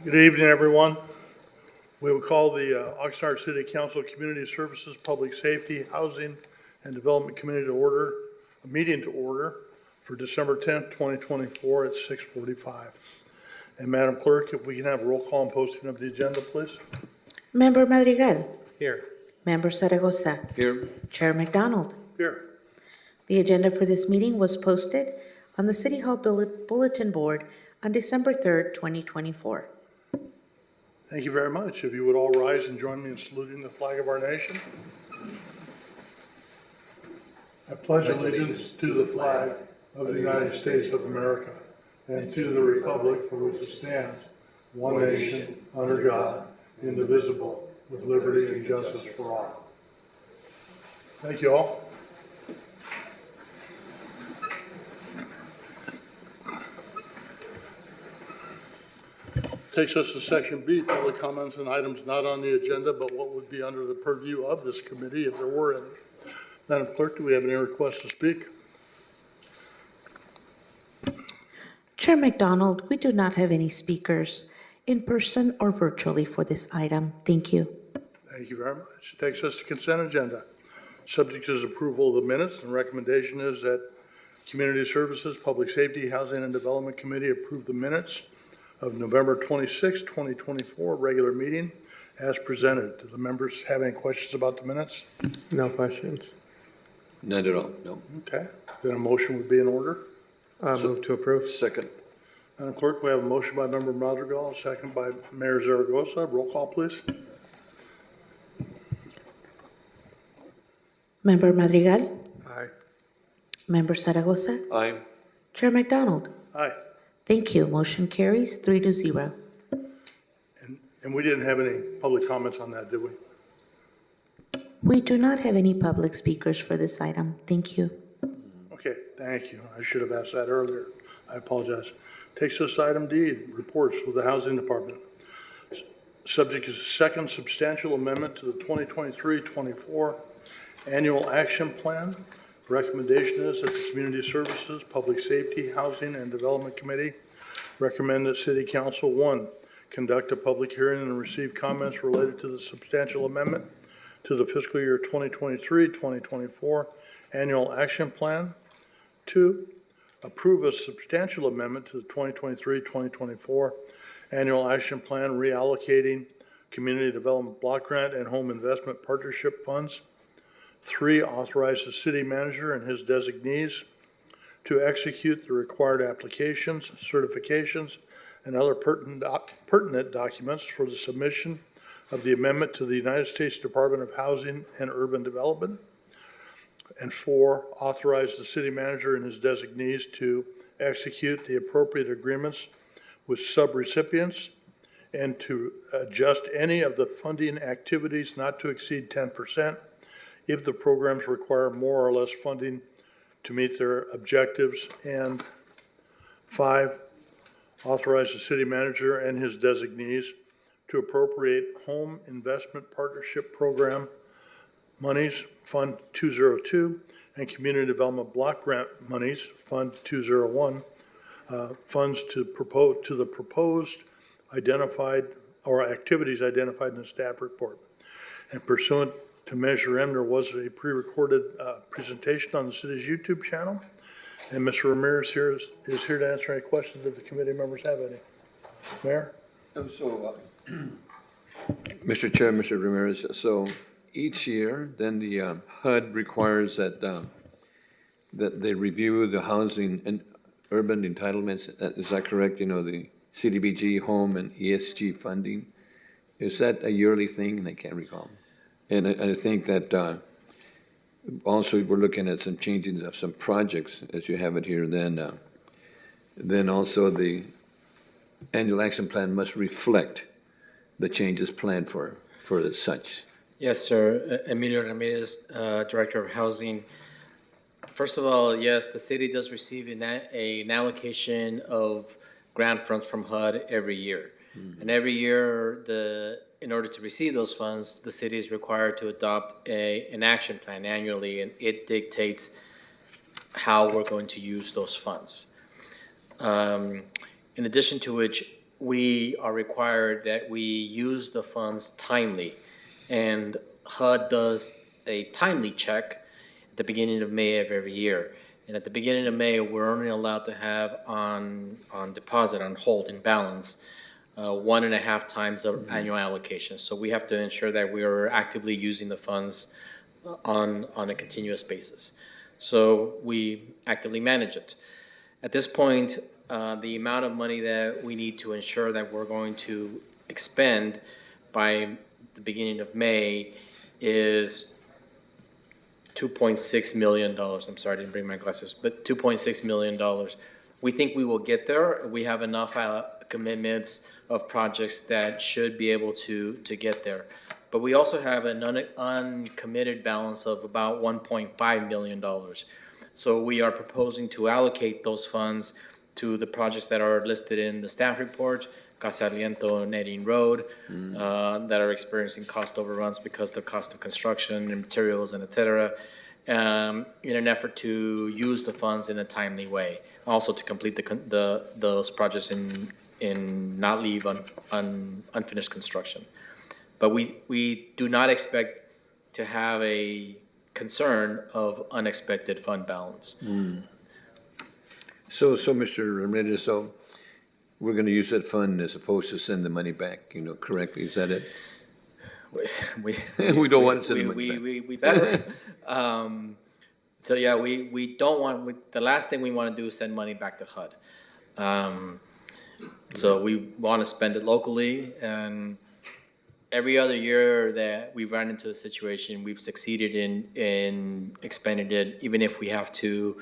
Good evening, everyone. We will call the Oxnard City Council Community Services, Public Safety, Housing, and Development Committee to order, a meeting to order for December 10th, 2024 at 6:45. And Madam Clerk, if we can have a roll call and posting of the agenda, please. Member Madrigal. Here. Member Zaragoza. Here. Chair McDonald. Here. The agenda for this meeting was posted on the City Hall Bulletin Board on December 3rd, 2024. Thank you very much. If you would all rise and join me in saluting the flag of our nation. I pledge allegiance to the flag of the United States of America and to the republic for which it stands, one nation, under God, indivisible, with liberty and justice for all. Thank you all. Takes us to section B, public comments on items not on the agenda, but what would be under the purview of this committee if there were any. Madam Clerk, do we have any requests to speak? Chair McDonald, we do not have any speakers in person or virtually for this item. Thank you. Thank you very much. Takes us to consent agenda. Subject is approval of the minutes, and recommendation is that Community Services, Public Safety, Housing, and Development Committee approve the minutes of November 26, 2024, regular meeting as presented. Do the members have any questions about the minutes? No questions. None at all, no. Okay, then a motion would be in order. Move to approve. Second. Madam Clerk, we have a motion by Member Madrigal, a second by Mayor Zaragoza. Roll call, please. Member Madrigal. Aye. Member Zaragoza. Aye. Chair McDonald. Aye. Thank you. Motion carries 3-0. And we didn't have any public comments on that, did we? We do not have any public speakers for this item. Thank you. Okay, thank you. I should have asked that earlier. I apologize. Takes us to item D, reports with the Housing Department. Subject is a second substantial amendment to the 2023-24 Annual Action Plan. Recommendation is that the Community Services, Public Safety, Housing, and Development Committee recommend that City Council, 1, conduct a public hearing and receive comments related to the substantial amendment to the fiscal year 2023-2024 Annual Action Plan. 2, approve a substantial amendment to the 2023-2024 Annual Action Plan reallocating Community Development Block Grant and Home Investment Partnership Funds. 3, authorize the city manager and his designees to execute the required applications, certifications, and other pertinent documents for the submission of the amendment to the United States Department of Housing and Urban Development. And 4, authorize the city manager and his designees to execute the appropriate agreements with subrecipients and to adjust any of the funding activities not to exceed 10% if the programs require more or less funding to meet their objectives. And 5, authorize the city manager and his designees to appropriate Home Investment Partnership Program monies, Fund 202, and Community Development Block Grant monies, Fund 201, funds to the proposed identified or activities identified in the staff report. And pursuant to Measure M, there was a pre-recorded presentation on the city's YouTube channel. And Mr. Ramirez here is here to answer any questions if the committee members have any. Mayor? Mr. Chair, Mr. Ramirez, so each year, then the HUD requires that they review the housing and urban entitlements. Is that correct? You know, the CDBG, home, and ESG funding. Is that a yearly thing? And I can't recall. And I think that also we're looking at some changes of some projects, as you have it here. Then also the annual action plan must reflect the changes planned for such. Yes, sir. Emilio Ramirez, Director of Housing. First of all, yes, the city does receive an allocation of grant funds from HUD every year. And every year, in order to receive those funds, the city is required to adopt an action plan annually, and it dictates how we're going to use those funds. In addition to which, we are required that we use the funds timely. And HUD does a timely check at the beginning of May of every year. And at the beginning of May, we're only allowed to have on deposit, on hold, in balance, 1.5 times the annual allocation. So we have to ensure that we are actively using the funds on a continuous basis. So we actively manage it. At this point, the amount of money that we need to ensure that we're going to expend by the beginning of May is $2.6 million. I'm sorry, I didn't bring my glasses, but $2.6 million. We think we will get there. We have enough commitments of projects that should be able to get there. But we also have an uncommitted balance of about $1.5 million. So we are proposing to allocate those funds to the projects that are listed in the staff report, Casa Aliento and Eding Road, that are experiencing cost overruns because of the cost of construction and materials and et cetera, in an effort to use the funds in a timely way. Also to complete those projects in not leave unfinished construction. But we do not expect to have a concern of unexpected fund balance. So, Mr. Ramirez, so we're going to use that fund as opposed to send the money back, correctly? Is that it? We don't want to send the money back. We better. So yeah, we don't want, the last thing we want to do is send money back to HUD. So we want to spend it locally, and every other year that we've run into a situation, we've succeeded in expending it, even if we have to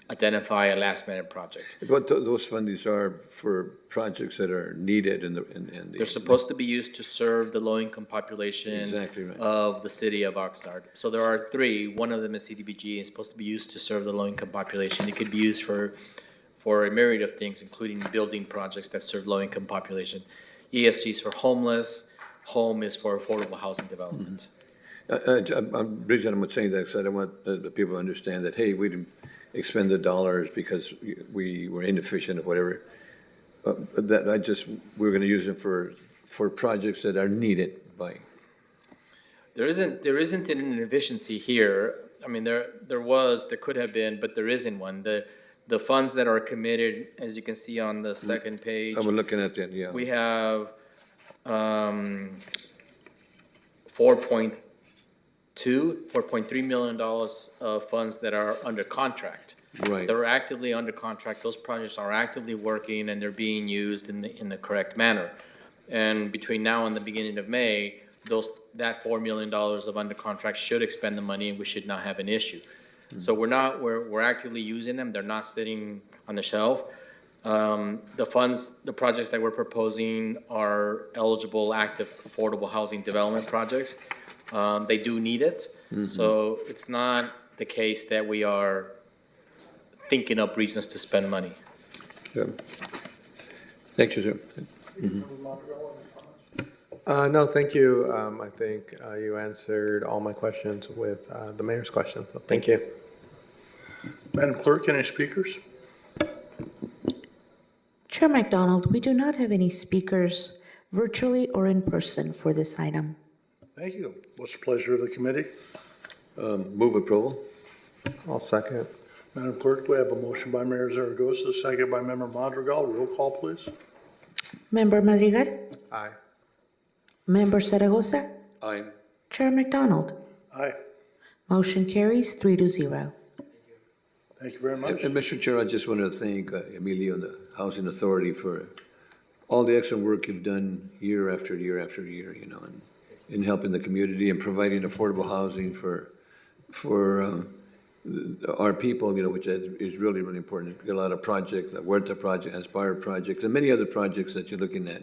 identify a last-minute project. But those fundings are for projects that are needed in the. They're supposed to be used to serve the low-income population Exactly right. of the city of Oxnard. So there are three. One of them is CDBG. It's supposed to be used to serve the low-income population. It could be used for a myriad of things, including building projects that serve low-income population. ESG is for homeless. Home is for affordable housing development. Bridget, I'm not saying that because I don't want the people to understand that, hey, we didn't expend the dollars because we were inefficient or whatever. We're going to use them for projects that are needed by. There isn't an inefficiency here. I mean, there could have been, but there isn't one. The funds that are committed, as you can see on the second page. I'm looking at that, yeah. We have $4.3 million of funds that are under contract. Right. They're actively under contract. Those projects are actively working and they're being used in the correct manner. And between now and the beginning of May, that $4 million of under contract should expend the money, and we should not have an issue. So we're actively using them. They're not sitting on the shelf. The projects that we're proposing are eligible, active, affordable housing development projects. They do need it. So it's not the case that we are thinking up reasons to spend money. Yeah. Thank you, sir. No, thank you. I think you answered all my questions with the mayor's questions. So thank you. Madam Clerk, any speakers? Chair McDonald, we do not have any speakers virtually or in person for this item. Thank you. What's the pleasure of the committee? Move approval. I'll second. Madam Clerk, we have a motion by Mayor Zaragoza, second by Member Madrigal. Roll call, please. Member Madrigal? Aye. Member Zaragoza? Aye. Chair McDonald? Aye. Motion carries 3-0. Thank you very much. And Mr. Chair, I just want to thank Emilio and the Housing Authority for all the excellent work you've done year after year after year, in helping the community and providing affordable housing for our people, which is really, really important. We've got a lot of projects, the Huerta project, Aspire projects, and many other projects that you're looking at,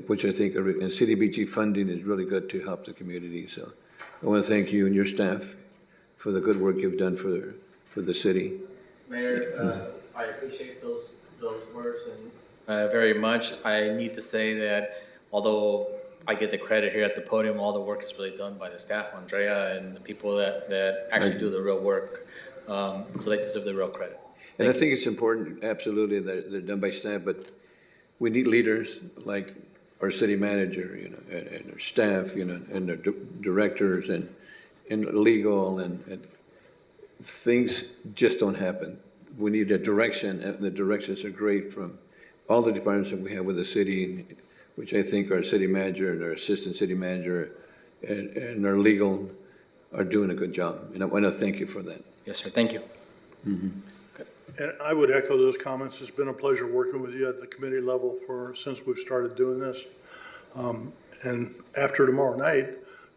which I think are, and CDBG funding is really good to help the community. So I want to thank you and your staff for the good work you've done for the city. Mayor, I appreciate those words and very much. I need to say that although I get the credit here at the podium, all the work is really done by the staff, Andrea, and the people that actually do the real work. So they deserve the real credit. And I think it's important, absolutely, that they're done by staff, but we need leaders like our city manager, you know, and our staff, you know, and our directors and legal and things just don't happen. We need a direction, and the directions are great from all the departments that we have with the city, which I think our city manager and our assistant city manager and our legal are doing a good job. And I want to thank you for that. Yes, sir. Thank you. And I would echo those comments. It's been a pleasure working with you at the committee level since we've started doing this. And after tomorrow night,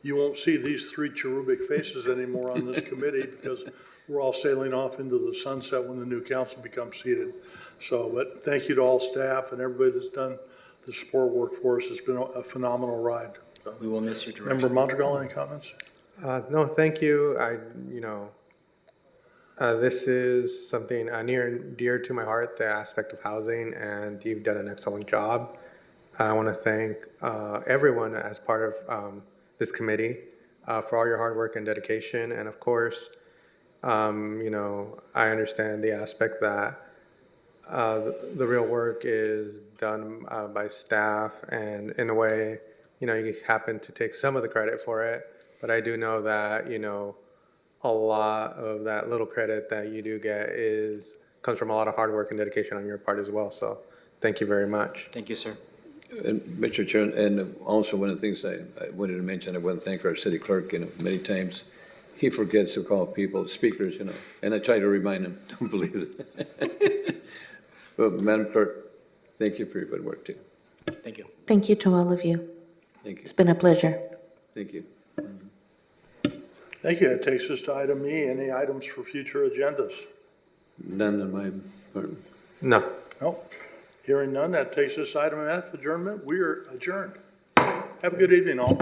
you won't see these three cherubic faces anymore on this committee because we're all sailing off into the sunset when the new council becomes seated. So, but thank you to all staff and everybody that's done the support work for us. It's been a phenomenal ride. So, We will miss your direction. Member Mondragon, any comments? No, thank you. This is something near and dear to my heart, the aspect of housing, and you've done an excellent job. I want to thank everyone as part of this committee for all your hard work and dedication. And of course, I understand the aspect that the real work is done by staff, and in a way, you happen to take some of the credit for it. But I do know that, a lot of that little credit that you do get comes from a lot of hard work and dedication on your part as well. So thank you very much. Thank you, sir. And Mr. Chair, and also one of the things I wanted to mention, I want to thank our city clerk, many times he forgets to call people speakers, and I try to remind him, don't believe it. But Madam Clerk, thank you for your good work too. Thank you. Thank you to all of you. Thank you. It's been a pleasure. Thank you. Thank you. That takes us to item E. Any items for future agendas? None on my part. No. No. Hearing none, that takes us to item F, adjournment. We are adjourned. Have a good evening, all.